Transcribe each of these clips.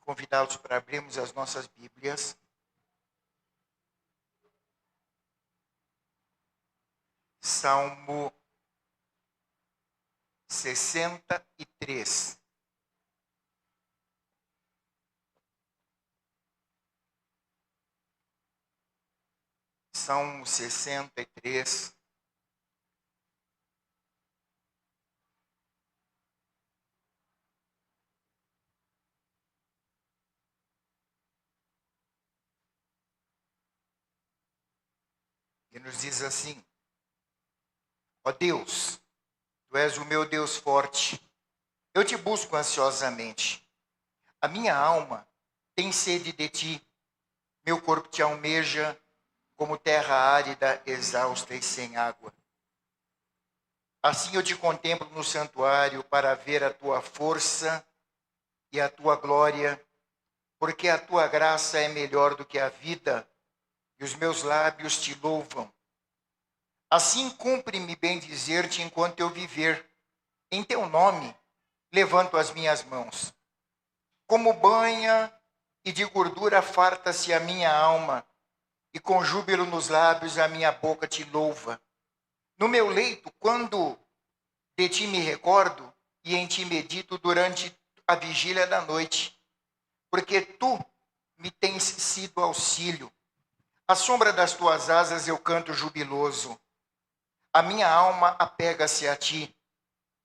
convidá-los para abrirmos as nossas Bíblias. Salmo 63. Salmo 63. E nos diz assim: ó Deus, Tu és o meu Deus forte, eu te busco ansiosamente. A minha alma tem sede de Ti, meu corpo te almeja como terra árida, exausta e sem água. Assim eu te contemplo no santuário para ver a Tua força e a Tua glória, porque a Tua graça é melhor do que a vida, e os meus lábios Te louvam. Assim cumpre-me bem dizer-te enquanto eu viver. Em Teu nome levanto as minhas mãos. Como banha e de gordura farta-se a minha alma, e com júbilo nos lábios a minha boca Te louva. No meu leito, quando de Ti me recordo, e em Ti medito durante a vigília da noite, porque Tu me tens sido auxílio. À sombra das Tuas asas eu canto jubiloso. A minha alma apega-se a Ti,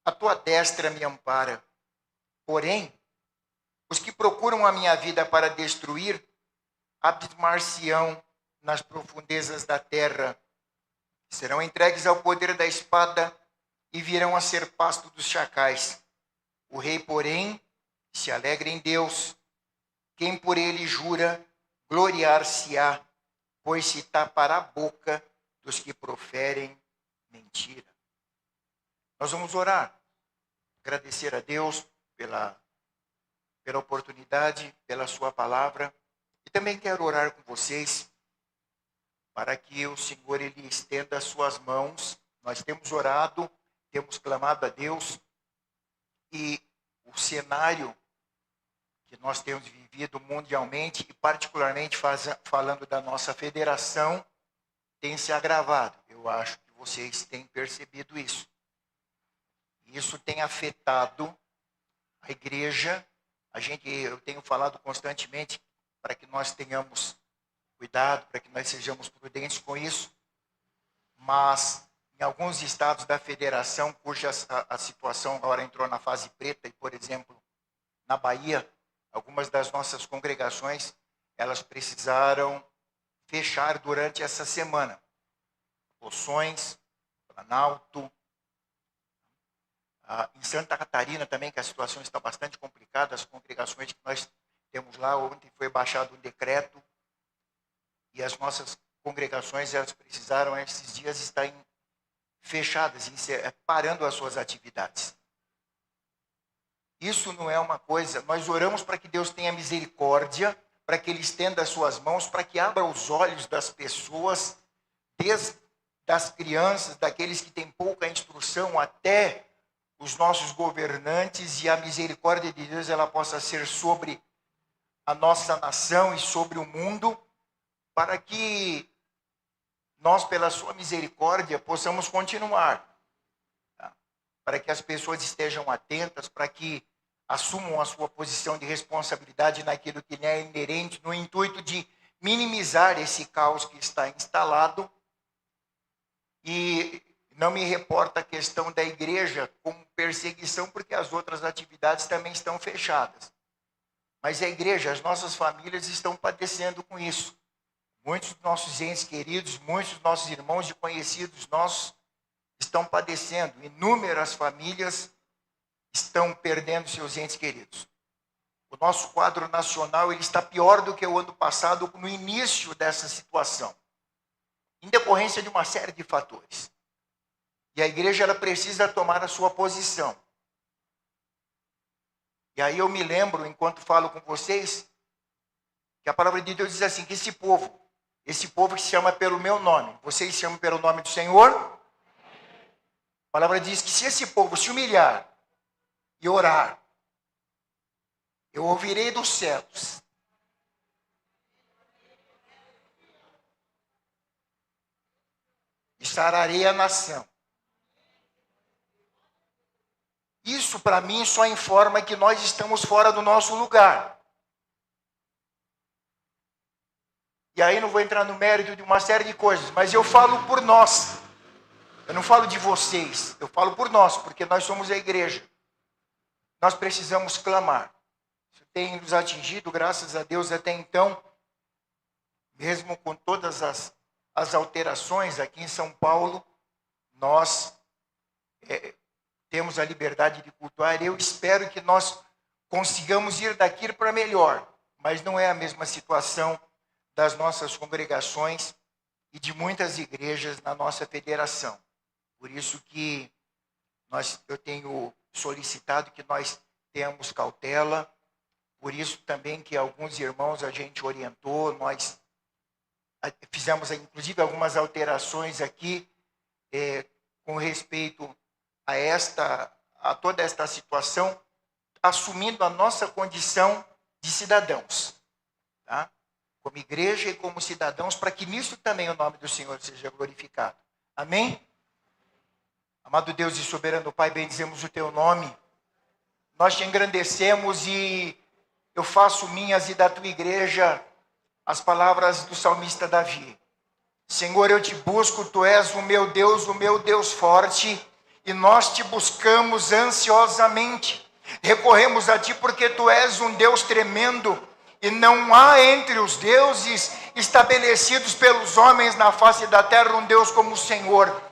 a Tua destra me ampara. Porém, os que procuram a minha vida para destruir, abismar-se-ão nas profundezas da terra. Serão entregues ao poder da espada e virão a ser pasto dos chacais. O rei, porém, se alegra em Deus. Quem por ele jura, gloriar-se-á, pois se tapará a boca dos que proferem mentira. Nós vamos orar, agradecer a Deus pela oportunidade, pela sua palavra. E também quero orar com vocês para que o Senhor ele estenda as suas mãos. Nós temos orado, temos clamado a Deus, e o cenário que nós temos vivido mundialmente, e particularmente falando da nossa federação, tem se agravado. Eu acho que vocês têm percebido isso. Isso tem afetado a igreja. Eu tenho falado constantemente para que nós tenhamos cuidado, para que nós sejamos prudentes com isso. Mas em alguns estados da federação, cuja a situação agora entrou na fase preta, e por exemplo, na Bahia, algumas das nossas congregações, elas precisaram fechar durante essa semana. Poções, Planalto, em Santa Catarina também, que a situação está bastante complicada, as congregações que nós temos lá, ontem foi baixado um decreto, e as nossas congregações, elas precisaram, esses dias, estarem fechadas, parando as suas atividades. Isso não é uma coisa, nós oramos para que Deus tenha misericórdia, para que Ele estenda as suas mãos, para que abra os olhos das pessoas, desde das crianças, daqueles que têm pouca instrução, até os nossos governantes, e a misericórdia de Deus ela possa ser sobre a nossa nação e sobre o mundo, para que nós, pela sua misericórdia, possamos continuar. Tá? Para que as pessoas estejam atentas, para que assumam a sua posição de responsabilidade naquilo que lhe é inerente, no intuito de minimizar esse caos que está instalado. E não me reporta a questão da igreja como perseguição, porque as outras atividades também estão fechadas. Mas a igreja, as nossas famílias estão padecendo com isso. Muitos dos nossos entes queridos, muitos dos nossos irmãos e conhecidos nossos estão padecendo. Inúmeras famílias estão perdendo seus entes queridos. O nosso quadro nacional ele está pior do que o ano passado, no início dessa situação, em decorrência de uma série de fatores. E a igreja ela precisa tomar a sua posição. E aí eu me lembro, enquanto falo com vocês, que a palavra de Deus diz assim, que esse povo que se chama pelo meu nome, vocês se chamam pelo nome do Senhor? A palavra diz que se esse povo se humilhar e orar, Eu ouvirei dos céus. E sararei a nação. Isso para mim só informa que nós estamos fora do nosso lugar. E aí não vou entrar no mérito de uma série de coisas, mas eu falo por nós. Eu não falo de vocês, eu falo por nós, porque nós somos a igreja. Nós precisamos clamar. Isso tem nos atingido, graças a Deus, até então, mesmo com todas as alterações aqui em São Paulo, nós temos a liberdade de cultuar. Eu espero que nós consigamos ir daqui para melhor, mas não é a mesma situação das nossas congregações e de muitas igrejas na nossa federação. Por isso que eu tenho solicitado que nós tenhamos cautela, por isso também que alguns irmãos a gente orientou, nós fizemos inclusive algumas alterações aqui com respeito a toda esta situação, assumindo a nossa condição de cidadãos, tá? Como igreja e como cidadãos, para que nisso também o nome do Senhor seja glorificado. Amém? Amado Deus e soberano Pai, bendizemos o Teu nome. Nós Te engrandecemos e eu faço minhas e da Tua igreja as palavras do salmista Davi. Senhor, eu Te busco, Tu és o meu Deus forte, e nós Te buscamos ansiosamente. Recorremos a Ti porque Tu és um Deus tremendo, e não há entre os deuses estabelecidos pelos homens na face da terra um Deus como o Senhor.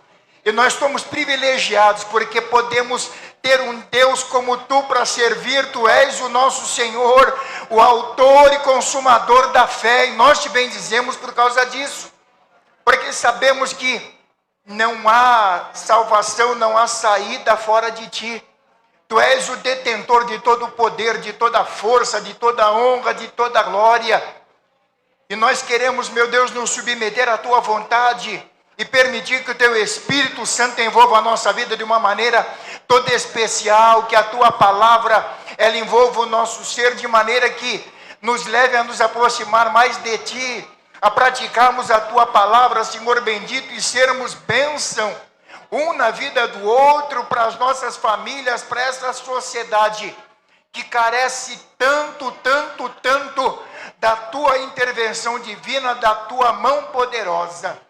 E nós somos privilegiados porque podemos ter um Deus como Tu para servir. Tu és o nosso Senhor, o autor e consumador da fé, e nós Te bendizemos por causa disso, porque sabemos que não há salvação, não há saída fora de Ti. Tu és o detentor de todo o poder, de toda a força, de toda a honra, de toda a glória. E nós queremos, meu Deus, nos submeter à Tua vontade e permitir que o Teu Espírito Santo envolva a nossa vida de uma maneira toda especial, que a Tua palavra, ela envolva o nosso ser de maneira que nos leve a nos aproximar mais de Ti, a praticarmos a Tua palavra, Senhor bendito, e sermos bênção um na vida do outro, para as nossas famílias, para essa sociedade que carece tanto da Tua intervenção divina, da Tua mão poderosa.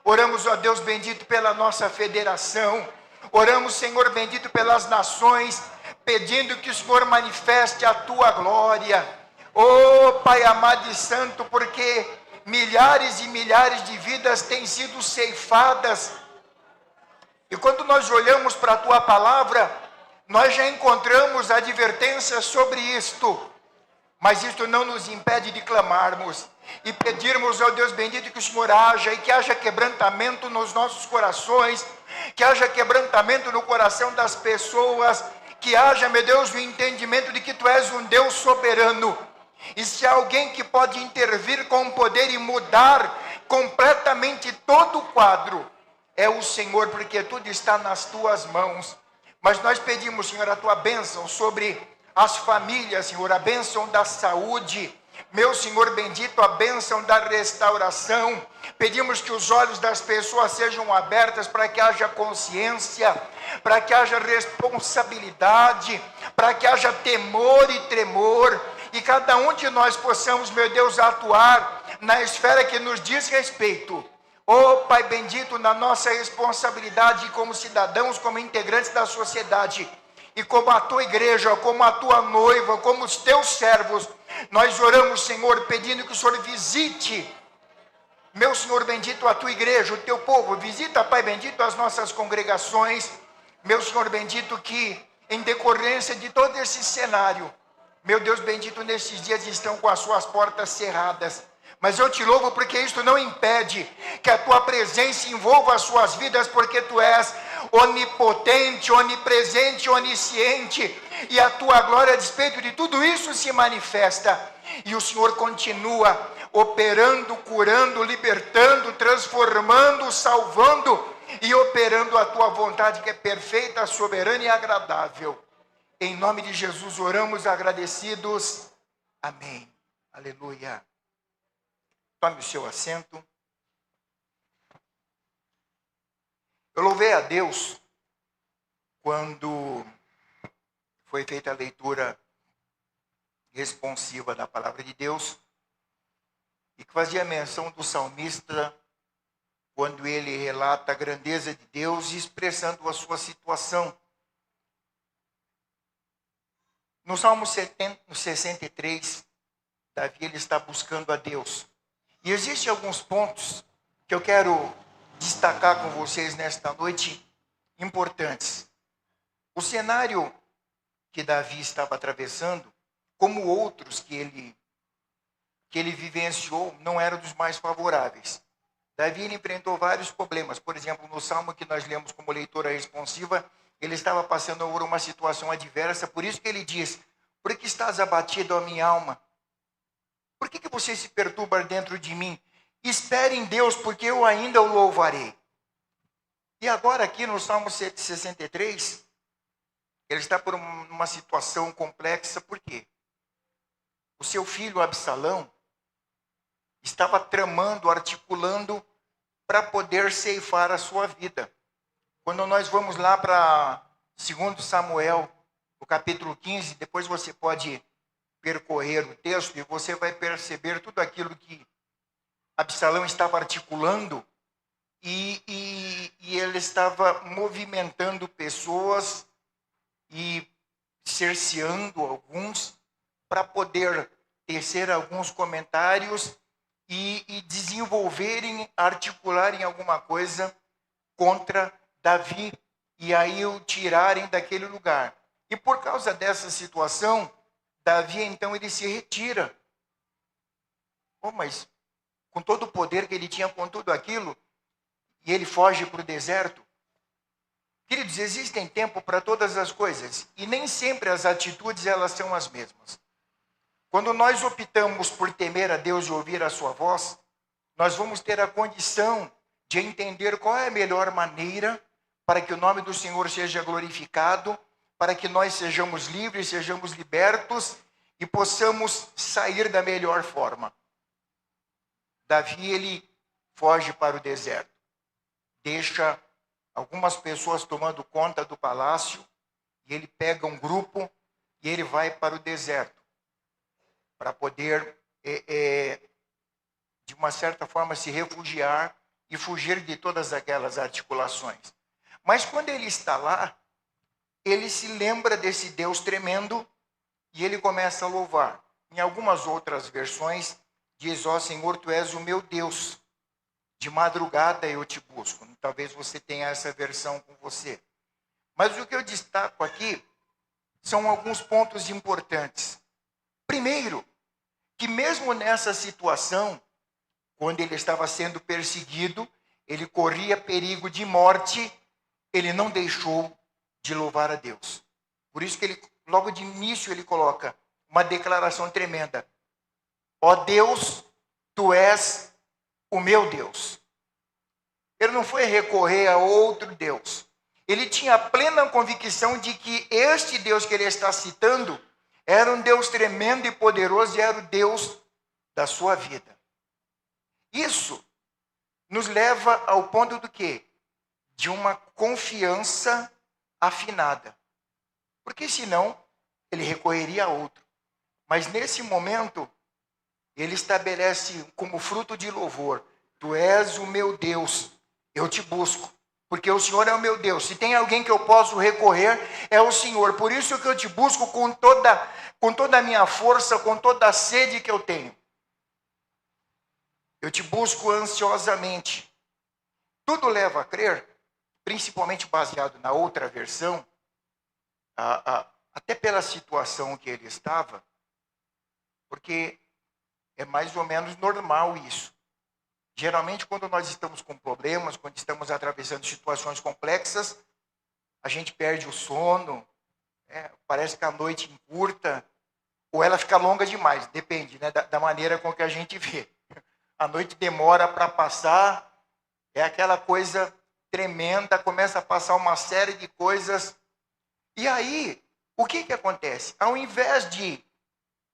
Oramos, ó Deus bendito, pela nossa federação. Oramos, Senhor bendito, pelas nações, pedindo que o Senhor manifeste a Tua glória. Oh, Pai amado e santo, porque milhares e milhares de vidas têm sido ceifadas. E quando nós olhamos para a Tua palavra, nós já encontramos advertências sobre isto. Mas isto não nos impede de clamarmos e pedirmos ao Deus bendito que o Senhor haja e que haja quebrantamento nos nossos corações, que haja quebrantamento no coração das pessoas, que haja, meu Deus, o entendimento de que Tu és um Deus soberano. E se há alguém que pode intervir com poder e mudar completamente todo o quadro, é o Senhor, porque tudo está nas Tuas mãos. Mas nós pedimos, Senhor, a Tua bênção sobre as famílias, Senhor, a bênção da saúde, meu Senhor bendito, a bênção da restauração. Pedimos que os olhos das pessoas sejam abertos para que haja consciência, para que haja responsabilidade, para que haja temor e tremor, e cada um de nós possamos, meu Deus, atuar na esfera que nos diz respeito. Oh, Pai bendito, na nossa responsabilidade como cidadãos, como integrantes da sociedade, e como a Tua igreja, como a Tua noiva, como os Teus servos, nós oramos, Senhor, pedindo que o Senhor visite, meu Senhor bendito, a Tua igreja, o Teu povo. Visita, Pai bendito, as nossas congregações, meu Senhor bendito, que em decorrência de todo esse cenário, meu Deus bendito, nesses dias estão com as suas portas cerradas. Mas eu Te louvo porque isto não impede que a Tua presença envolva as suas vidas, porque Tu és onipotente, onipresente, onisciente, e a Tua glória, a despeito de tudo isso, se manifesta. E o Senhor continua operando, curando, libertando, transformando, salvando e operando a Tua vontade, que é perfeita, soberana e agradável. Em nome de Jesus oramos agradecidos. Amém. Aleluia. Tome o seu assento. Eu louvei a Deus quando foi feita a leitura responsiva da palavra de Deus e que fazia menção do salmista quando ele relata a grandeza de Deus expressando a sua situação. No Salmo 63, Davi ele está buscando a Deus. E existem alguns pontos que eu quero destacar com vocês nesta noite importantes. O cenário que Davi estava atravessando, como outros que ele vivenciou, não era dos mais favoráveis. Davi ele enfrentou vários problemas. Por exemplo, no Salmo que nós lemos como leitura responsiva, ele estava passando por uma situação adversa, por isso que ele diz: por que estás abatido, a minha alma? Por que você se perturba dentro de mim? Espere em Deus, porque eu ainda o louvarei. E agora aqui no Salmo 163, ele está por uma situação complexa, por quê? O seu filho Absalão estava tramando, articulando para poder ceifar a sua vida. Quando nós vamos lá para 2 Samuel, no capítulo 15, depois você pode percorrer o texto e você vai perceber tudo aquilo que Absalão estava articulando e ele estava movimentando pessoas e cerceando alguns para poder tecer alguns comentários e desenvolverem, articularem alguma coisa contra Davi e aí o tirarem daquele lugar. E por causa dessa situação, Davi então ele se retira. Mas com todo o poder que ele tinha, com tudo aquilo, e ele foge para o deserto. Queridos, existem tempo para todas as coisas e nem sempre as atitudes elas são as mesmas. Quando nós optamos por temer a Deus e ouvir a sua voz, nós vamos ter a condição de entender qual é a melhor maneira para que o nome do Senhor seja glorificado, para que nós sejamos livres, sejamos libertos e possamos sair da melhor forma. Davi, ele foge para o deserto, deixa algumas pessoas tomando conta do palácio, e ele pega um grupo e ele vai para o deserto, para poder, de uma certa forma, se refugiar e fugir de todas aquelas articulações. Mas quando ele está lá, ele se lembra desse Deus tremendo e ele começa a louvar. Em algumas outras versões, diz: ó Senhor, tu és o meu Deus, de madrugada eu te busco. Talvez você tenha essa versão com você. Mas o que eu destaco aqui são alguns pontos importantes. Primeiro, que mesmo nessa situação, quando ele estava sendo perseguido, ele corria perigo de morte, ele não deixou de louvar a Deus. Por isso que ele, logo de início, ele coloca uma declaração tremenda: ó Deus, tu és o meu Deus. Ele não foi recorrer a outro Deus. Ele tinha a plena convicção de que este Deus que ele está citando era um Deus tremendo e poderoso e era o Deus da sua vida. Isso nos leva ao ponto do quê? De uma confiança afinada. Porque senão ele recorreria a outro. Mas nesse momento, ele estabelece como fruto de louvor: tu és o meu Deus, eu te busco, porque o Senhor é o meu Deus. Se tem alguém que eu posso recorrer, é o Senhor. Por isso que eu te busco com toda a minha força, com toda a sede que eu tenho. Eu te busco ansiosamente. Tudo leva a crer, principalmente baseado na outra versão, até pela situação que ele estava, porque é mais ou menos normal isso. Geralmente, quando nós estamos com problemas, quando estamos atravessando situações complexas, a gente perde o sono, parece que a noite encurta, ou ela fica longa demais, depende, né, da maneira com que a gente vê. A noite demora para passar, é aquela coisa tremenda, começa a passar uma série de coisas. E aí, O que acontece? Ao invés de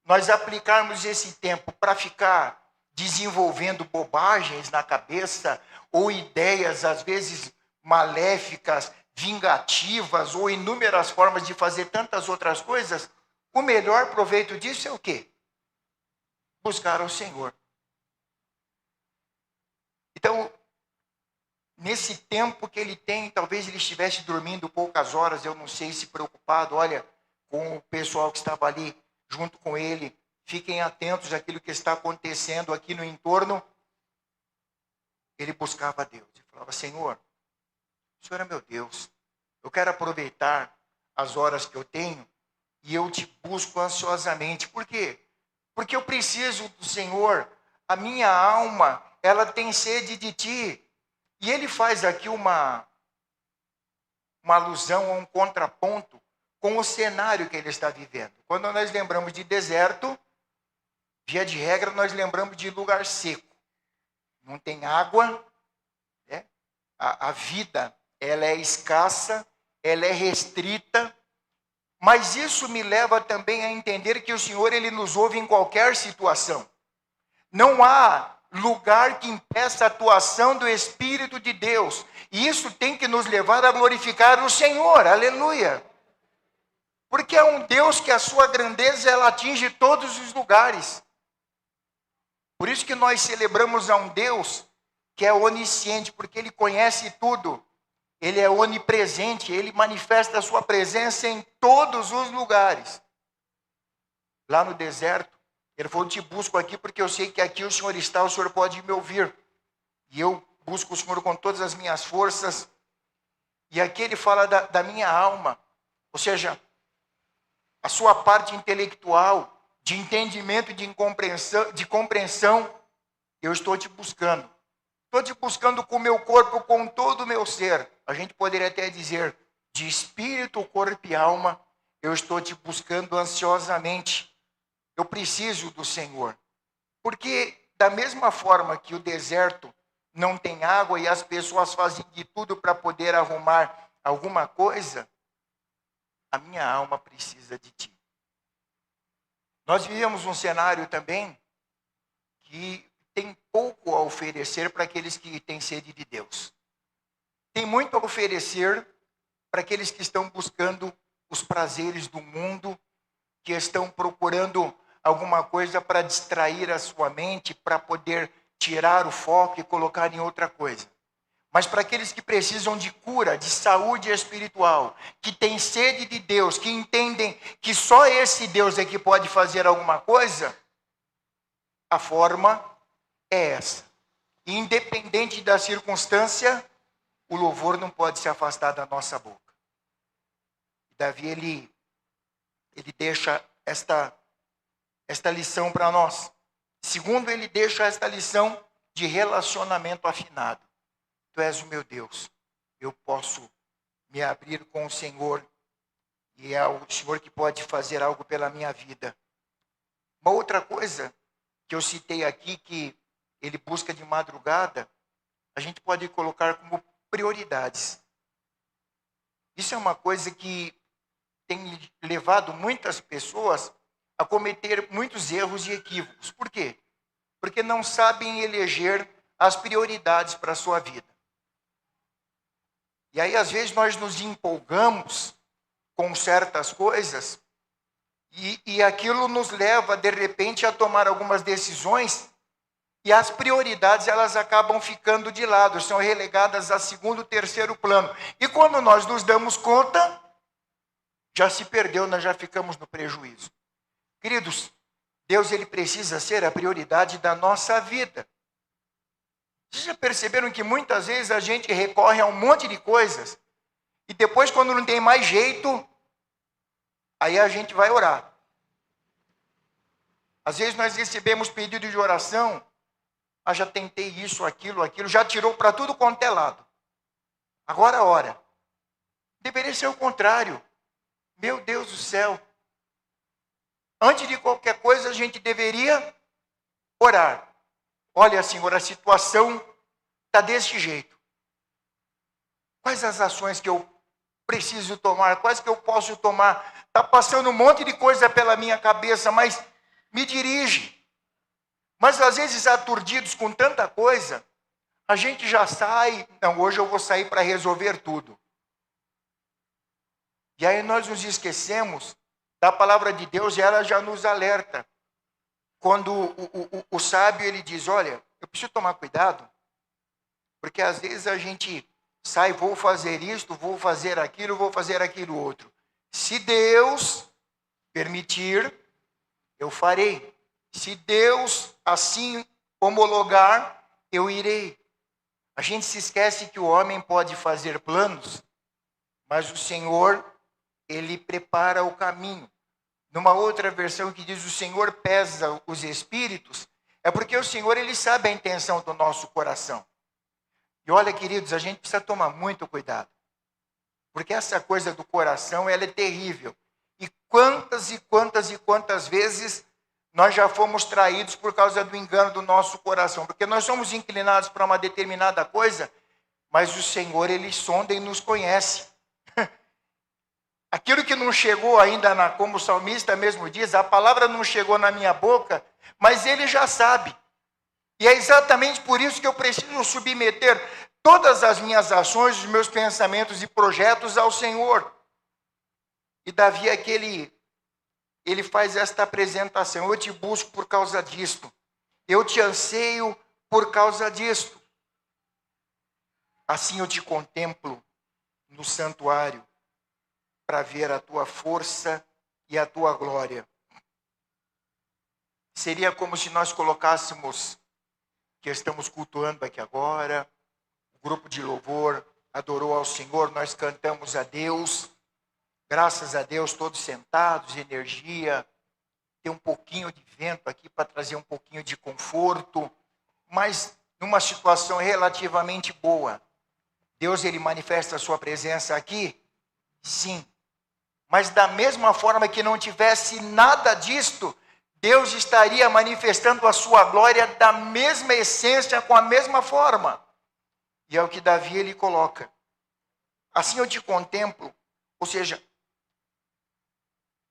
nós aplicarmos esse tempo para ficar desenvolvendo bobagens na cabeça, ou ideias, às vezes, maléficas, vingativas, ou inúmeras formas de fazer tantas outras coisas, o melhor proveito disso é o quê? Buscar ao Senhor. Então, nesse tempo que ele tem, talvez ele estivesse dormindo poucas horas, eu não sei, se preocupado, olha, com o pessoal que estava ali junto com ele, fiquem atentos àquilo que está acontecendo aqui no entorno. Ele buscava a Deus e falava: Senhor, o Senhor é meu Deus, eu quero aproveitar as horas que eu tenho e eu te busco ansiosamente. Por quê? Porque eu preciso do Senhor, a minha alma, ela tem sede de ti. E ele faz aqui uma alusão, um contraponto com o cenário que ele está vivendo. Quando nós lembramos de deserto, via de regra, nós lembramos de lugar seco. Não tem água, né? A vida, ela é escassa, ela é restrita, mas isso me leva também a entender que o Senhor, ele nos ouve em qualquer situação. Não há lugar que impeça a atuação do Espírito de Deus. E isso tem que nos levar a glorificar o Senhor. Aleluia. Porque é um Deus que a sua grandeza, ela atinge todos os lugares. Por isso que nós celebramos a um Deus que é onisciente, porque ele conhece tudo. Ele é onipresente, ele manifesta a sua presença em todos os lugares. Lá no deserto, ele falou: te busco aqui porque eu sei que aqui o Senhor está, o Senhor pode me ouvir. E eu busco o Senhor com todas as minhas forças. E aqui ele fala da minha alma, ou seja, a sua parte intelectual, de entendimento, de compreensão, eu estou te buscando. Estou te buscando com o meu corpo, com todo o meu ser. A gente poderia até dizer, de espírito, corpo e alma, eu estou te buscando ansiosamente. Eu preciso do Senhor. Porque da mesma forma que o deserto não tem água e as pessoas fazem de tudo para poder arrumar alguma coisa, a minha alma precisa de ti. Nós vivemos um cenário também que tem pouco a oferecer para aqueles que têm sede de Deus. Tem muito a oferecer para aqueles que estão buscando os prazeres do mundo, que estão procurando alguma coisa para distrair a sua mente, para poder tirar o foco e colocar em outra coisa. Mas para aqueles que precisam de cura, de saúde espiritual, que têm sede de Deus, que entendem que só esse Deus é que pode fazer alguma coisa, a forma é essa. Independente da circunstância, o louvor não pode se afastar da nossa boca. Davi, ele deixa esta lição para nós. Segundo, ele deixa esta lição de relacionamento afinado. Tu és o meu Deus. Eu posso me abrir com o Senhor. E é o Senhor que pode fazer algo pela minha vida. Uma outra coisa que eu citei aqui, que ele busca de madrugada, a gente pode colocar como prioridades. Isso é uma coisa que tem levado muitas pessoas a cometer muitos erros e equívocos. Por quê? Porque não sabem eleger as prioridades para a sua vida. E aí, às vezes, nós nos empolgamos com certas coisas e aquilo nos leva, de repente, a tomar algumas decisões e as prioridades, elas acabam ficando de lado, são relegadas a segundo, terceiro plano. E quando nós nos damos conta, já se perdeu, nós já ficamos no prejuízo. Queridos, Deus, ele precisa ser a prioridade da nossa vida. Vocês já perceberam que muitas vezes a gente recorre a um monte de coisas e depois, quando não tem mais jeito, aí a gente vai orar. Às vezes nós recebemos pedido de oração, já tentei isso, aquilo, já tirou para tudo quanto é lado. Agora ora. Deveria ser o contrário. Meu Deus do céu. Antes de qualquer coisa, a gente deveria orar. Olha, Senhor, a situação está desse jeito. Quais as ações que eu preciso tomar? Quais que eu posso tomar? Está passando um monte de coisa pela minha cabeça, mas me dirige. Mas às vezes, aturdidos com tanta coisa, a gente já sai, não, hoje eu vou sair para resolver tudo. E aí nós nos esquecemos da palavra de Deus e ela já nos alerta. Quando o sábio ele diz, olha, eu preciso tomar cuidado, porque às vezes a gente sai, vou fazer isto, vou fazer aquilo outro. Se Deus permitir, eu farei. Se Deus assim homologar, eu irei. A gente se esquece que o homem pode fazer planos, mas o Senhor, ele prepara o caminho. Numa outra versão que diz, o Senhor pesa os espíritos, é porque o Senhor, ele sabe a intenção do nosso coração. E olha, queridos, a gente precisa tomar muito cuidado. Porque essa coisa do coração, ela é terrível. E quantas vezes nós já fomos traídos por causa do engano do nosso coração. Porque nós somos inclinados para uma determinada coisa, mas o Senhor, ele sonda e nos conhece. Aquilo que não chegou ainda, como o salmista mesmo diz, a palavra não chegou na minha boca, mas ele já sabe. E é exatamente por isso que eu preciso submeter todas as minhas ações, os meus pensamentos e projetos ao Senhor. E Davi é que ele faz esta apresentação, eu te busco por causa disto, eu te anseio por causa disto. Assim eu te contemplo no santuário, para ver a tua força e a tua glória. Seria como se nós colocássemos, que estamos cultuando aqui agora, o grupo de louvor adorou ao Senhor, nós cantamos a Deus, graças a Deus, todos sentados, energia, tem um pouquinho de vento aqui para trazer um pouquinho de conforto, mas numa situação relativamente boa. Deus, ele manifesta a sua presença aqui? Sim. Mas da mesma forma que não tivesse nada disto, Deus estaria manifestando a sua glória da mesma essência, com a mesma forma. E é o que Davi ele coloca. Assim eu te contemplo, ou seja,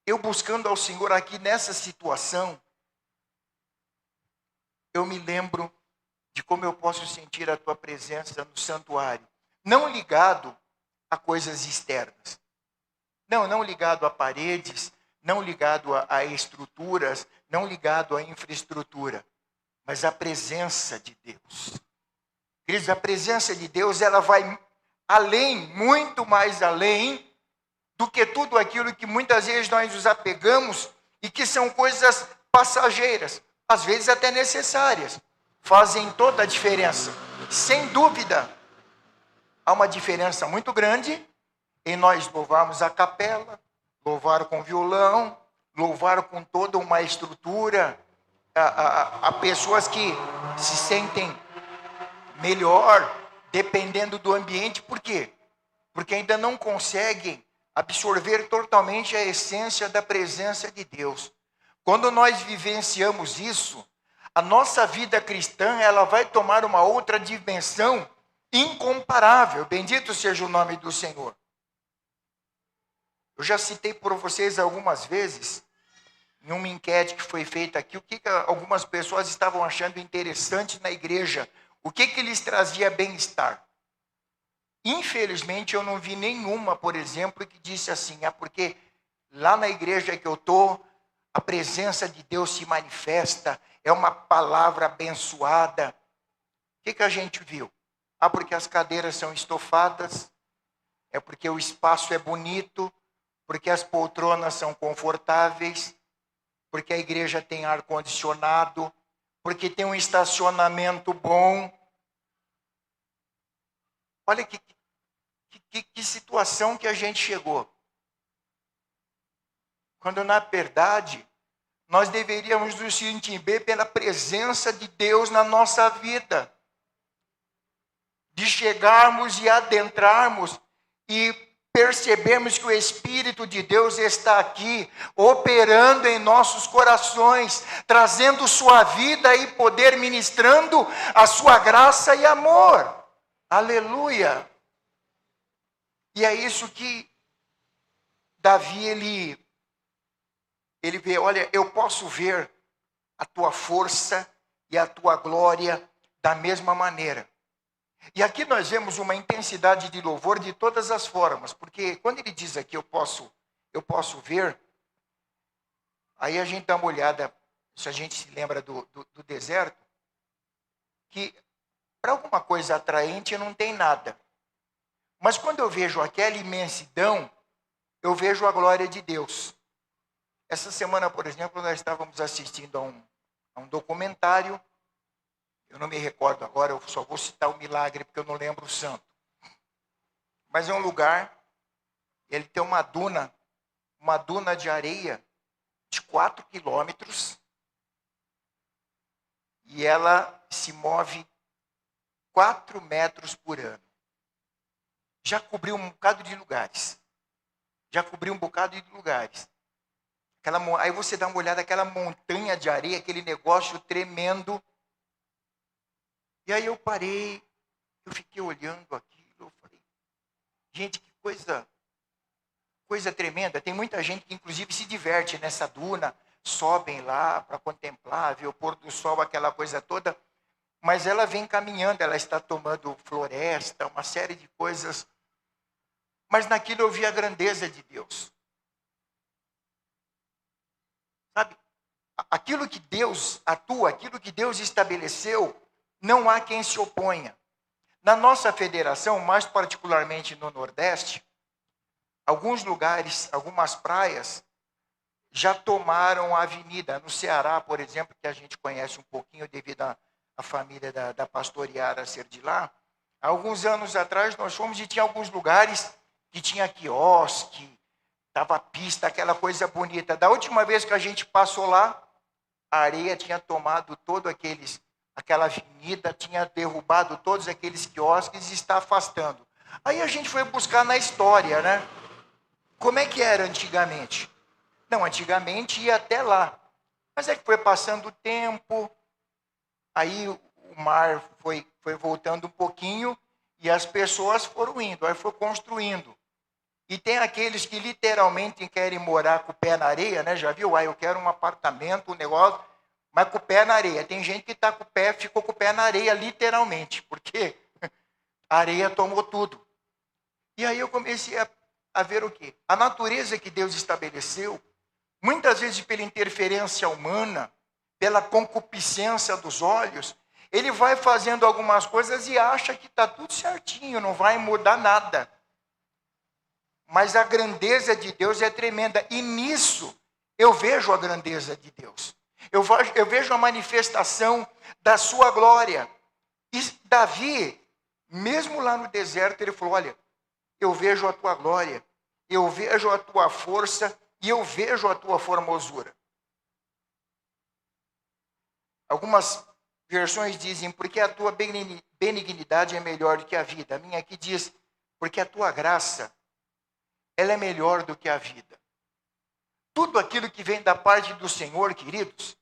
eu buscando ao Senhor aqui nessa situação, eu me lembro de como eu posso sentir a tua presença no santuário. Não ligado a coisas externas. Não ligado a paredes, não ligado a estruturas, não ligado à infraestrutura, mas a presença de Deus. Queridos, a presença de Deus, ela vai além, muito mais além, do que tudo aquilo que muitas vezes nós nos apegamos e que são coisas passageiras, às vezes até necessárias, fazem toda a diferença. Sem dúvida, há uma diferença muito grande em nós louvarmos a capela, louvar com violão, louvar com toda uma estrutura, a pessoas que se sentem melhor, dependendo do ambiente. Por quê? Porque ainda não conseguem absorver totalmente a essência da presença de Deus. Quando nós vivenciamos isso, a nossa vida cristã, ela vai tomar uma outra dimensão incomparável. Bendito seja o nome do Senhor. Eu já citei por vocês algumas vezes, em uma enquete que foi feita aqui, o que algumas pessoas estavam achando interessante na igreja, o que lhes trazia bem-estar. Infelizmente, eu não vi nenhuma, por exemplo, que disse assim, porque lá na igreja que eu estou, a presença de Deus se manifesta, é uma palavra abençoada. O que a gente viu? Porque as cadeiras são estofadas, é porque o espaço é bonito, porque as poltronas são confortáveis, porque a igreja tem ar-condicionado, porque tem um estacionamento bom. Olha que situação que a gente chegou. Quando, na verdade, nós deveríamos nos sentir bem pela presença de Deus na nossa vida. De chegarmos e adentrarmos e percebemos que o Espírito de Deus está aqui, operando em nossos corações, trazendo sua vida e poder, ministrando a sua graça e amor. Aleluia! E é isso que Davi, ele vê, olha, eu posso ver a tua força e a tua glória da mesma maneira. E aqui nós vemos uma intensidade de louvor de todas as formas, porque quando ele diz aqui, eu posso ver, aí a gente dá uma olhada, se a gente se lembra do deserto, que para alguma coisa atraente não tem nada. Mas quando eu vejo aquela imensidão, eu vejo a glória de Deus. Essa semana, por exemplo, nós estávamos assistindo a um documentário, eu não me recordo agora, eu só vou citar o milagre, porque eu não lembro o santo. Mas é um lugar, ele tem uma duna de areia de 4 quilômetros, e ela se move 4 metros por ano. Já cobriu um bocado de lugares. Aí você dá uma olhada, aquela montanha de areia, aquele negócio tremendo. E aí eu parei, eu fiquei olhando aquilo, eu falei, gente, que coisa tremenda. Tem muita gente que inclusive se diverte nessa duna, sobem lá para contemplar, ver o pôr do sol, aquela coisa toda. Mas ela vem caminhando, ela está tomando floresta, uma série de coisas. Mas naquilo eu vi a grandeza de Deus. Sabe? Aquilo que Deus atua, aquilo que Deus estabeleceu, não há quem se oponha. Na nossa federação, mais particularmente no Nordeste, alguns lugares, algumas praias, já tomaram a avenida. No Ceará, por exemplo, que a gente conhece um pouquinho devido à família da pastor Yara ser de lá, há alguns anos atrás nós fomos e tinha alguns lugares que tinha quiosque, estava pista, aquela coisa bonita. Da última vez que a gente passou lá, a areia tinha tomado aquela avenida, tinha derrubado todos aqueles quiosques e está afastando. Aí a gente foi buscar na história, né? Como é que era antigamente? Não, antigamente ia até lá. Mas é que foi passando o tempo, aí o mar foi voltando um pouquinho e as pessoas foram indo, aí foi construindo. E tem aqueles que literalmente querem morar com o pé na areia, né? Já viu? Eu quero um apartamento, um negócio, mas com o pé na areia. Tem gente que ficou com o pé na areia, literalmente, porque a areia tomou tudo. E aí eu comecei a ver o quê? A natureza que Deus estabeleceu, muitas vezes pela interferência humana, pela concupiscência dos olhos, ele vai fazendo algumas coisas e acha que está tudo certinho, não vai mudar nada. Mas a grandeza de Deus é tremenda. E nisso eu vejo a grandeza de Deus. Eu vejo a manifestação da sua glória. E Davi, mesmo lá no deserto, ele falou, olha, eu vejo a tua glória, eu vejo a tua força e eu vejo a tua formosura. Algumas versões dizem, porque a tua benignidade é melhor do que a vida. A minha aqui diz, porque a tua graça, ela é melhor do que a vida. Tudo aquilo que vem da parte do Senhor, queridos,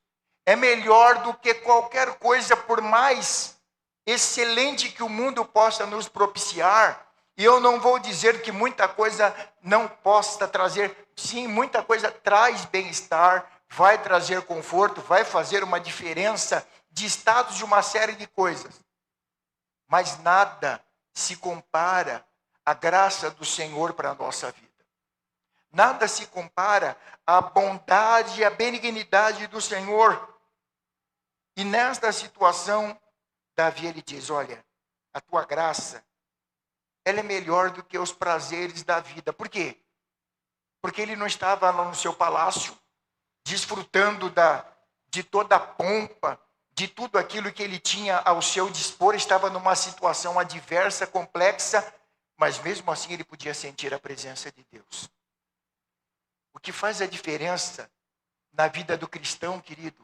é melhor do que qualquer coisa, por mais excelente que o mundo possa nos propiciar. E eu não vou dizer que muita coisa não possa trazer, sim, muita coisa traz bem-estar, vai trazer conforto, vai fazer uma diferença de status de uma série de coisas. Mas nada se compara à graça do Senhor para a nossa vida. Nada se compara à bondade e à benignidade do Senhor. E nesta situação, Davi ele diz, olha, a tua graça, ela é melhor do que os prazeres da vida. Por quê? Porque ele não estava lá no seu palácio, desfrutando de toda a pompa, de tudo aquilo que ele tinha ao seu dispor, estava numa situação adversa, complexa, mas mesmo assim ele podia sentir a presença de Deus. O que faz a diferença na vida do cristão, querido,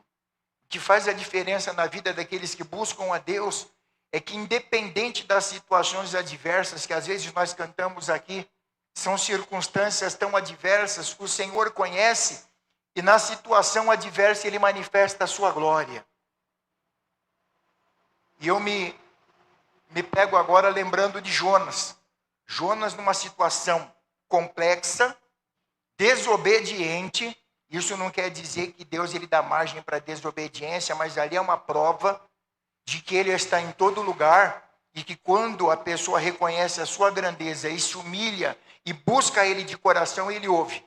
o que faz a diferença na vida daqueles que buscam a Deus, é que independente das situações adversas que às vezes nós cantamos aqui, são circunstâncias tão adversas, o Senhor conhece, e na situação adversa Ele manifesta a sua glória. E eu me pego agora lembrando de Jonas. Jonas, numa situação complexa, desobediente. Isso não quer dizer que Deus ele dá margem para desobediência, mas ali é uma prova de que ele está em todo lugar e que quando a pessoa reconhece a sua grandeza e se humilha e busca ele de coração, ele ouve.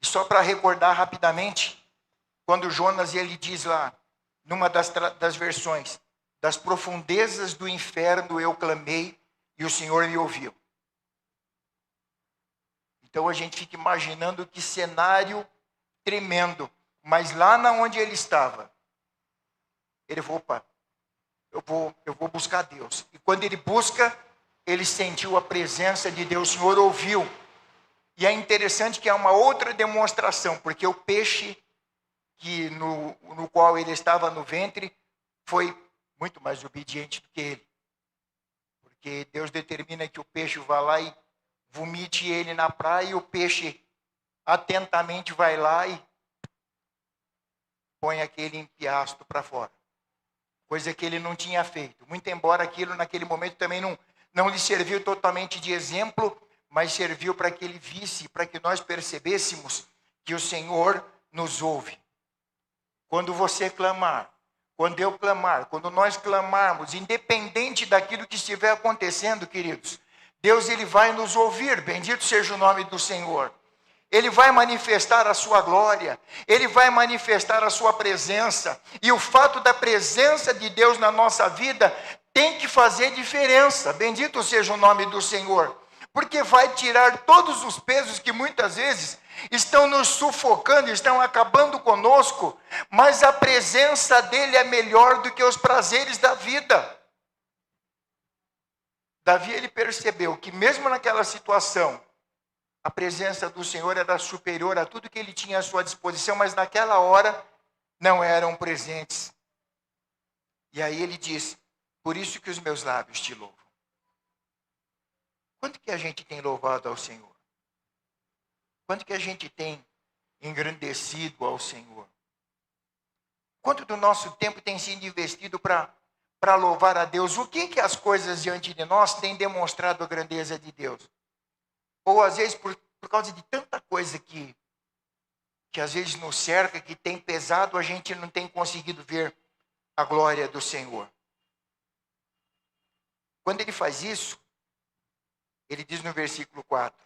E só para recordar rapidamente, quando Jonas ele diz lá, numa das versões, das profundezas do inferno eu clamei e o Senhor me ouviu. Então a gente fica imaginando que cenário tremendo. Mas lá na onde ele estava, ele falou, opa, eu vou buscar Deus. E quando ele busca, ele sentiu a presença de Deus, o Senhor ouviu. E é interessante que há uma outra demonstração, porque o peixe no qual ele estava no ventre foi muito mais obediente do que ele. Porque Deus determina que o peixe vá lá e vomite ele na praia, e o peixe atentamente vai lá e põe aquele empiastro para fora. Coisa que ele não tinha feito. Muito embora aquilo naquele momento também não lhe serviu totalmente de exemplo, mas serviu para que ele visse, para que nós percebêssemos que o Senhor nos ouve. Quando você clamar, quando eu clamar, quando nós clamarmos, independente daquilo que estiver acontecendo, queridos, Deus ele vai nos ouvir, bendito seja o nome do Senhor. Ele vai manifestar a sua glória, ele vai manifestar a sua presença, e o fato da presença de Deus na nossa vida tem que fazer diferença, bendito seja o nome do Senhor, porque vai tirar todos os pesos que muitas vezes estão nos sufocando, estão acabando conosco, mas a presença dele é melhor do que os prazeres da vida. Davi ele percebeu que mesmo naquela situação, a presença do Senhor era superior a tudo que ele tinha à sua disposição, mas naquela hora não eram presentes. E aí ele diz, por isso que os meus lábios te louvam. Quanto que a gente tem louvado ao Senhor? Quanto que a gente tem engrandecido ao Senhor? Quanto do nosso tempo tem sido investido para louvar a Deus? O que as coisas diante de nós têm demonstrado a grandeza de Deus? Ou às vezes por causa de tanta coisa que às vezes nos cerca, que tem pesado, a gente não tem conseguido ver a glória do Senhor. Quando ele faz isso, ele diz no versículo 4,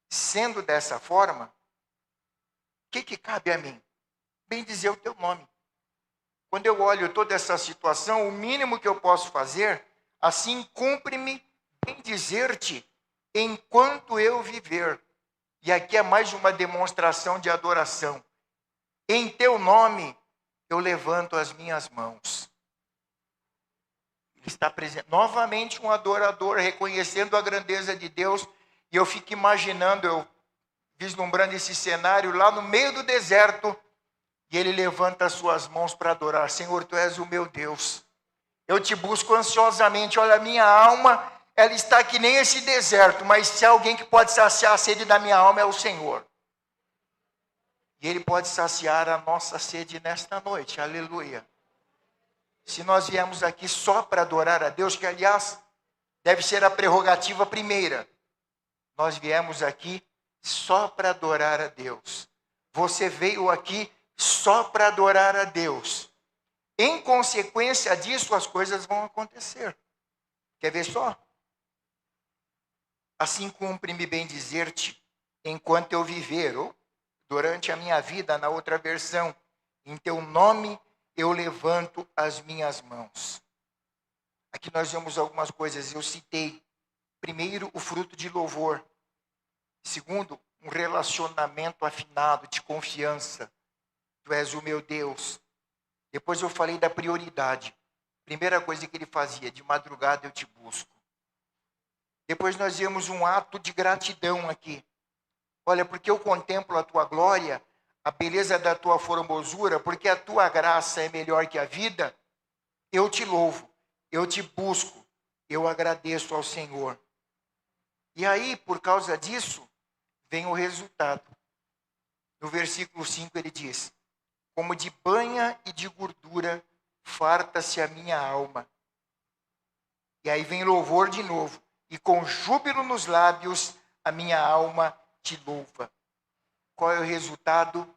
sendo dessa forma, o que cabe a mim? Bem dizer o teu nome. Quando eu olho toda essa situação, o mínimo que eu posso fazer, assim cumpre-me bem dizer-te, enquanto eu viver. E aqui é mais uma demonstração de adoração. Em teu nome eu levanto as minhas mãos. Ele está presente. Novamente um adorador, reconhecendo a grandeza de Deus. E eu fico imaginando, eu vislumbrando esse cenário lá no meio do deserto. E ele levanta as suas mãos para adorar. Senhor, tu és o meu Deus. Eu te busco ansiosamente. Olha, a minha alma, ela está que nem esse deserto. Mas se há alguém que pode saciar a sede da minha alma, é o Senhor. E ele pode saciar a nossa sede nesta noite. Aleluia. Se nós viemos aqui só para adorar a Deus, que aliás, deve ser a prerrogativa primeira. Nós viemos aqui só para adorar a Deus. Você veio aqui só para adorar a Deus. Em consequência disso, as coisas vão acontecer. Quer ver só? Assim cumpre-me bem dizer-te, enquanto eu viver, ou durante a minha vida, na outra versão, em teu nome eu levanto as minhas mãos. Aqui nós vemos algumas coisas, eu citei. Primeiro, o fruto de louvor. Segundo, um relacionamento afinado, de confiança. Tu és o meu Deus. Depois eu falei da prioridade. Primeira coisa que ele fazia, de madrugada eu te busco. Depois nós vemos um ato de gratidão aqui. Olha, porque eu contemplo a tua glória, a beleza da tua formosura, porque a tua graça é melhor que a vida, eu te louvo, eu te busco, eu agradeço ao Senhor. E aí, por causa disso, vem o resultado. No versículo 5 ele diz, como de banha e de gordura, farta-se a minha alma. E aí vem louvor de novo. e com júbilo nos lábios a minha alma te louva. Qual é o resultado?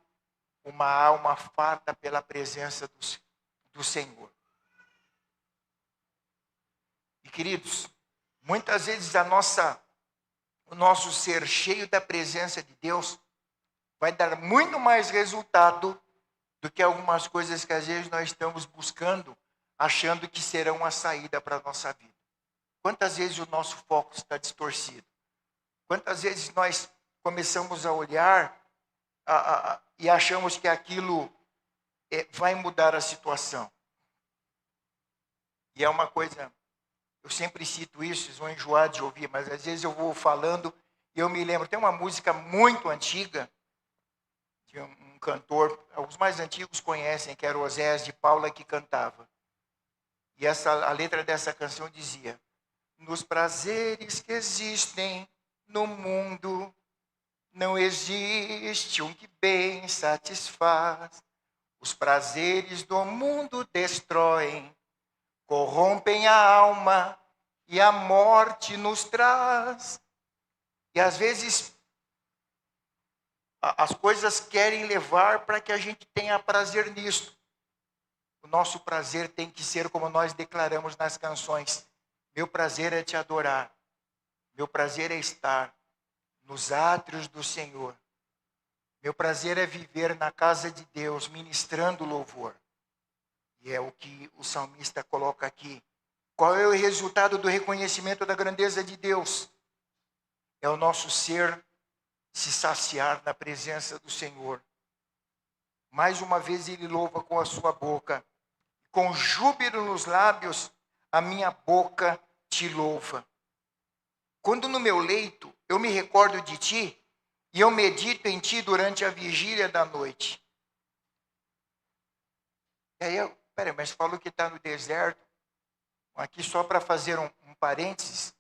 Uma alma farta pela presença do Senhor. E queridos, muitas vezes o nosso ser cheio da presença de Deus vai dar muito mais resultado do que algumas coisas que às vezes nós estamos buscando, achando que serão a saída para a nossa vida. Quantas vezes o nosso foco está distorcido? Quantas vezes nós começamos a olhar e achamos que aquilo vai mudar a situação? E é uma coisa, eu sempre cito isso, vocês vão enjoar de ouvir, mas às vezes eu vou falando e eu me lembro, tem uma música muito antiga, de um cantor, os mais antigos conhecem, que era o Oséias de Paula, que cantava. E a letra dessa canção dizia: nos prazeres que existem no mundo, não existe um que bem satisfaz. Os prazeres do mundo destroem, corrompem a alma e a morte nos traz. E às vezes as coisas querem levar para que a gente tenha prazer nisto. O nosso prazer tem que ser como nós declaramos nas canções. Meu prazer é te adorar. Meu prazer é estar nos átrios do Senhor. Meu prazer é viver na casa de Deus, ministrando louvor. E é o que o salmista coloca aqui. Qual é o resultado do reconhecimento da grandeza de Deus? É o nosso ser se saciar na presença do Senhor. Mais uma vez ele louva com a sua boca. Com júbilo nos lábios, a minha boca te louva. Quando no meu leito eu me recordo de ti, e eu medito em ti durante a vigília da noite. E aí mas falou que está no deserto. Aqui só para fazer um parênteses.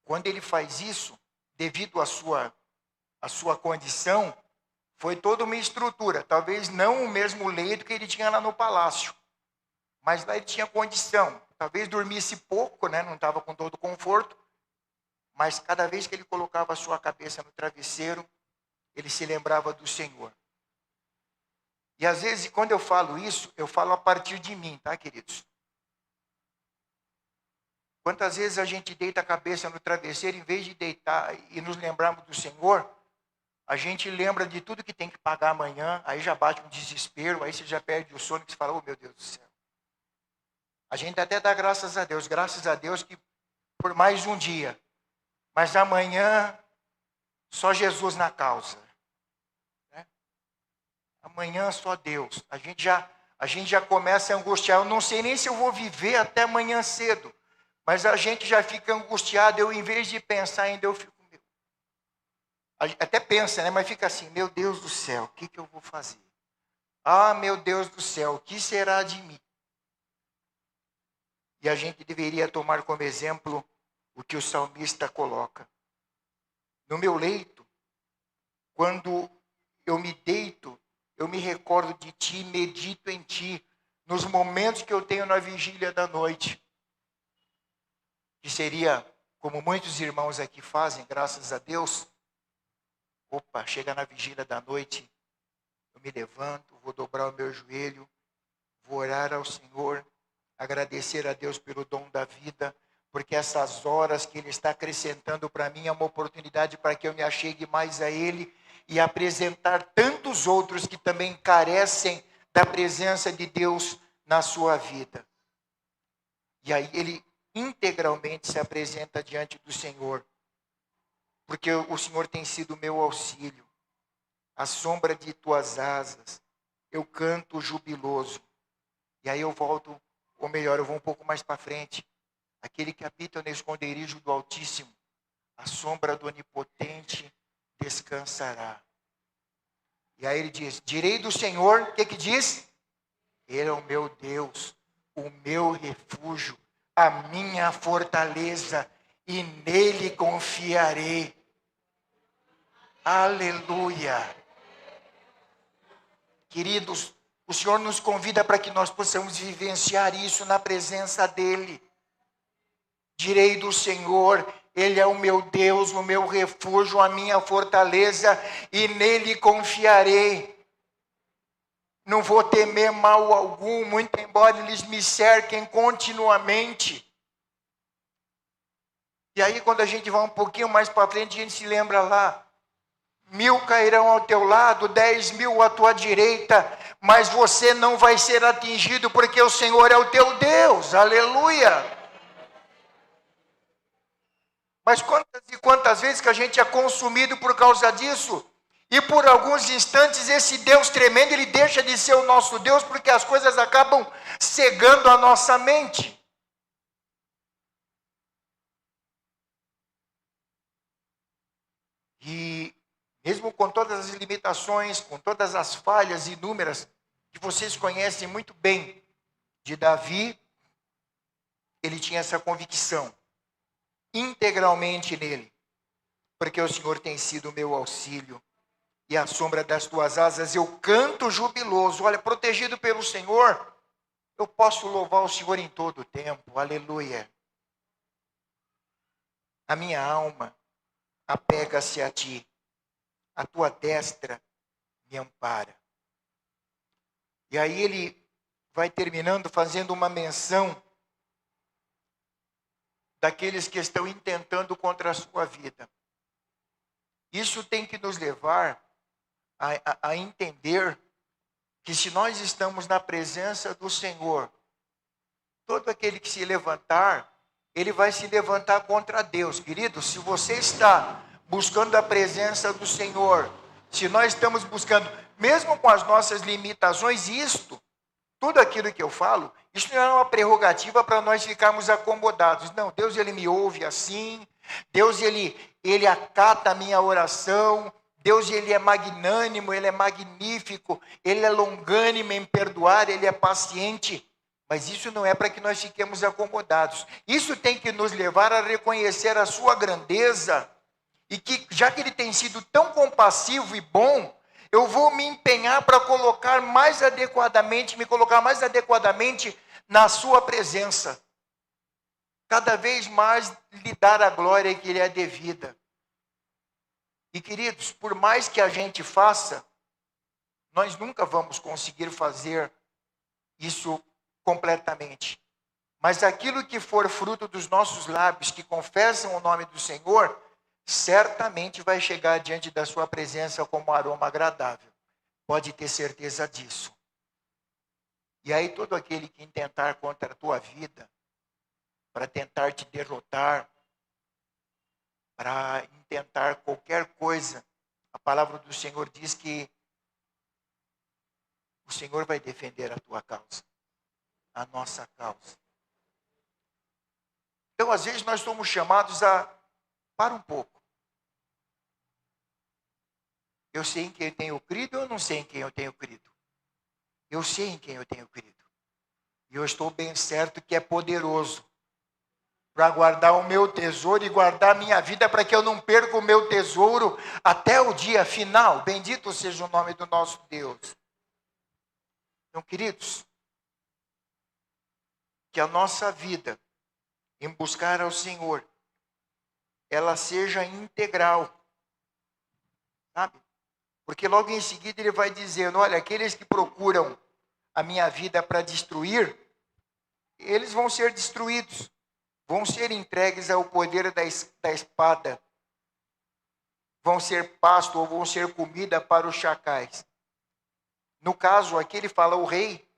Quando ele faz isso, devido à sua condição, foi toda uma estrutura. Talvez não o mesmo leito que ele tinha lá no palácio. Mas lá ele tinha condição. Talvez dormisse pouco, né? Não estava com todo conforto. Mas cada vez que ele colocava a sua cabeça no travesseiro, ele se lembrava do Senhor. E às vezes, quando eu falo isso, eu falo a partir de mim, tá, queridos? Quantas vezes a gente deita a cabeça no travesseiro, em vez de deitar e nos lembrarmos do Senhor, a gente lembra de tudo que tem que pagar amanhã, aí já bate um desespero, aí você já perde o sono, que você fala, oh meu Deus do céu. A gente até dá graças a Deus que por mais um dia. Mas amanhã, só Jesus na causa. Né? Amanhã, só Deus. A gente já começa a angustiar. Eu não sei nem se eu vou viver até amanhã cedo. Mas a gente já fica angustiado. Eu, em vez de pensar ainda, eu fico... Até pensa, né? Mas fica assim, meu Deus do céu, o que eu vou fazer? Ah, meu Deus do céu, o que será de mim? E a gente deveria tomar como exemplo o que o salmista coloca. No meu leito, quando eu me deito, eu me recordo de ti, medito em ti, nos momentos que eu tenho na vigília da noite. Que seria, como muitos irmãos aqui fazem, graças a Deus. Opa, chega na vigília da noite, eu me levanto, vou dobrar o meu joelho, vou orar ao Senhor, agradecer a Deus pelo dom da vida, porque essas horas que Ele está acrescentando para mim é uma oportunidade para que eu me achegue mais a Ele e apresentar tantos outros que também carecem da presença de Deus na sua vida. E aí Ele integralmente se apresenta diante do Senhor, porque o Senhor tem sido meu auxílio, à sombra de tuas asas, eu canto jubiloso. E aí eu volto, ou melhor, eu vou um pouco mais para frente. Aquele que habita no esconderijo do Altíssimo, a sombra do Onipotente descansará. E aí ele diz, direi do Senhor, o que diz? Ele é o meu Deus, o meu refúgio, a minha fortaleza, e nele confiarei. Aleluia. Queridos, o Senhor nos convida para que nós possamos vivenciar isso na presença dEle. Direi do Senhor, Ele é o meu Deus, o meu refúgio, a minha fortaleza, e nele confiarei. Não vou temer mal algum, muito embora eles me cerquem continuamente. E aí, quando a gente vai um pouquinho mais para frente, a gente se lembra lá: 1.000 cairão ao teu lado, 10.000 à tua direita, mas você não vai ser atingido, porque o Senhor é o teu Deus. Aleluia! Mas quantas e quantas vezes que a gente é consumido por causa disso? E por alguns instantes esse Deus tremendo, ele deixa de ser o nosso Deus, porque as coisas acabam cegando a nossa mente. E mesmo com todas as limitações, com todas as falhas inúmeras, que vocês conhecem muito bem de Davi, ele tinha essa convicção, integralmente nele, porque o Senhor tem sido o meu auxílio, e à sombra das tuas asas eu canto jubiloso. Olha, protegido pelo Senhor, eu posso louvar o Senhor em todo o tempo, aleluia. A minha alma apega-se a ti, a tua destra me ampara. E aí ele vai terminando fazendo uma menção daqueles que estão intentando contra a sua vida. Isso tem que nos levar a entender que se nós estamos na presença do Senhor, todo aquele que se levantar, ele vai se levantar contra Deus. Querido, se você está buscando a presença do Senhor, se nós estamos buscando, mesmo com as nossas limitações, tudo aquilo que eu falo, isso não é uma prerrogativa para nós ficarmos acomodados. Não, Deus ele me ouve assim, Deus ele acata a minha oração, Deus ele é magnânimo, ele é magnífico, ele é longânimo em perdoar, ele é paciente. Mas isso não é para que nós fiquemos acomodados. Isso tem que nos levar a reconhecer a sua grandeza e que, já que ele tem sido tão compassivo e bom, eu vou me empenhar para me colocar mais adequadamente na sua presença. Cada vez mais lhe dar a glória que lhe é devida. E queridos, por mais que a gente faça, nós nunca vamos conseguir fazer isso completamente. Mas aquilo que for fruto dos nossos lábios, que confessam o nome do Senhor, certamente vai chegar diante da sua presença como aroma agradável. Pode ter certeza disso. E aí todo aquele que intentar contra a tua vida, para tentar te derrotar, para intentar qualquer coisa, a palavra do Senhor diz que o Senhor vai defender a tua causa, a nossa causa. Então, às vezes, nós somos chamados a para um pouco. Eu sei em quem eu tenho crido ou eu não sei em quem eu tenho crido? Eu sei em quem eu tenho crido. E eu estou bem certo que é poderoso para guardar o meu tesouro e guardar a minha vida para que eu não perca o meu tesouro até o dia final. Bendito seja o nome do nosso Deus. Então, queridos, que a nossa vida em buscar ao Senhor, ela seja integral, sabe? Porque logo em seguida ele vai dizendo, olha, aqueles que procuram a minha vida para destruir, eles vão ser destruídos, vão ser entregues ao poder da espada, vão ser pasto ou vão ser comida para os chacais. No caso aqui ele fala o rei,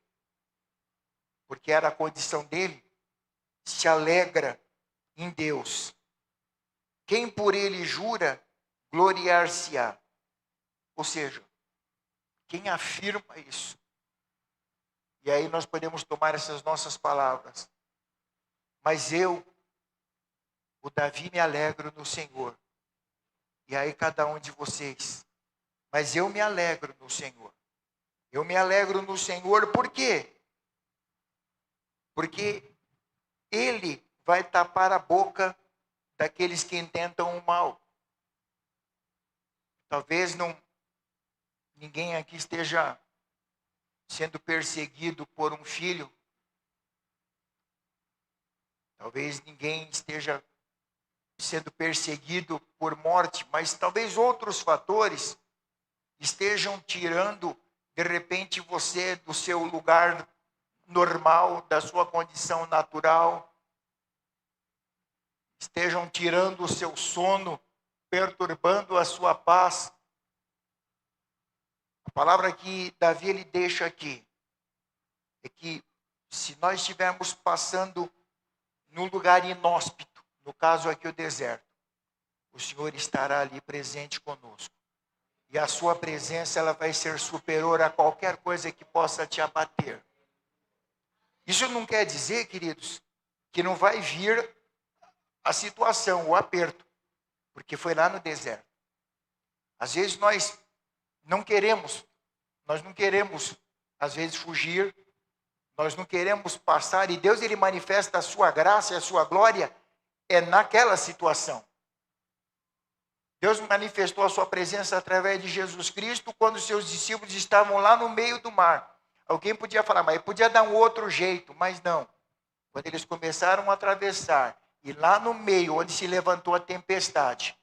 porque era a condição dele, se alegra em Deus. Quem por ele jura, gloriar-se-á. Ou seja, quem afirma isso. E aí nós podemos tomar essas nossas palavras. Mas eu, o Davi, me alegro no Senhor. E aí cada um de vocês. Mas eu me alegro no Senhor. Eu me alegro no Senhor por quê? Porque Ele vai tapar a boca daqueles que intentam o mal. Talvez ninguém aqui esteja sendo perseguido por um filho. Talvez ninguém esteja sendo perseguido por morte, mas talvez outros fatores estejam tirando, de repente, você do seu lugar normal, da sua condição natural, estejam tirando o seu sono, perturbando a sua paz. A palavra que Davi ele deixa aqui é que se nós estivermos passando num lugar inóspito, no caso aqui o deserto, o Senhor estará ali presente conosco. E a sua presença ela vai ser superior a qualquer coisa que possa te abater. Isso não quer dizer, queridos, que não vai vir a situação, o aperto, porque foi lá no deserto. Às vezes nós não queremos, às vezes fugir, nós não queremos passar, e Deus ele manifesta a sua graça e a sua glória naquela situação. Deus manifestou a sua presença através de Jesus Cristo quando os seus discípulos estavam lá no meio do mar. Alguém podia falar, mas podia dar um outro jeito, mas não. Quando eles começaram a atravessar, e lá no meio, onde se levantou a tempestade,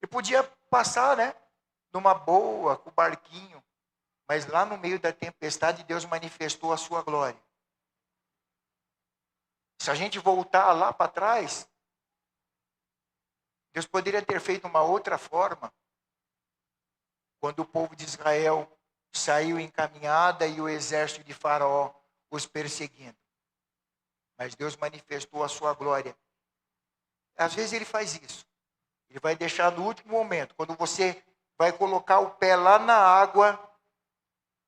ele podia passar, né? Numa boa, com o barquinho, mas lá no meio da tempestade, Deus manifestou a sua glória. Se a gente voltar lá para trás, Deus poderia ter feito uma outra forma. Quando o povo de Israel saiu em caminhada e o exército de Faraó os perseguindo. Mas Deus manifestou a sua glória. Às vezes ele faz isso. Ele vai deixar no último momento, quando você vai colocar o pé lá na água,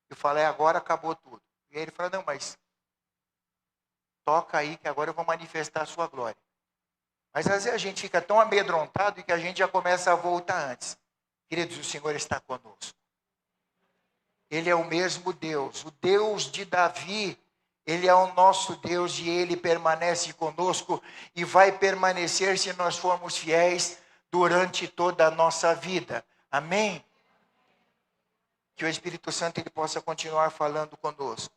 e fala, agora acabou tudo. E aí ele fala, não, mas toca aí que agora eu vou manifestar a sua glória. Mas às vezes a gente fica tão amedrontado que a gente já começa a voltar antes. Queridos, o Senhor está conosco. Ele é o mesmo Deus, o Deus de Davi. Ele é o nosso Deus e Ele permanece conosco e vai permanecer se nós formos fiéis durante toda a nossa vida. Amém? Que o Espírito Santo ele possa continuar falando conosco.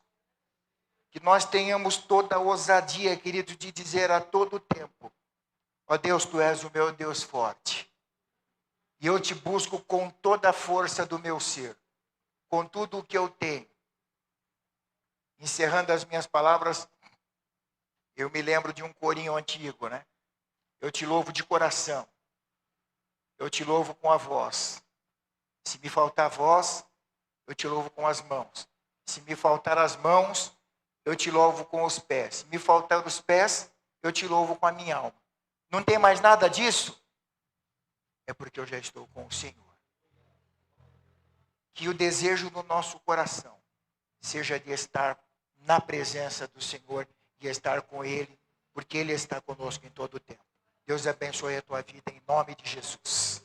Que nós tenhamos toda a ousadia, querido, de dizer a todo tempo, ó Deus, Tu és o meu Deus forte. E eu te busco com toda a força do meu ser, com tudo o que eu tenho. Encerrando as minhas palavras, eu me lembro de um corinho antigo, né? Eu te louvo de coração. Eu te louvo com a voz. Se me faltar a voz, eu te louvo com as mãos. Se me faltar as mãos, eu te louvo com os pés. Se me faltar os pés, eu te louvo com a minha alma. Não tem mais nada disso? É porque eu já estou com o Senhor. Que o desejo do nosso coração seja de estar na presença do Senhor e estar com Ele, porque Ele está conosco em todo o tempo. Deus abençoe a tua vida em nome de Jesus.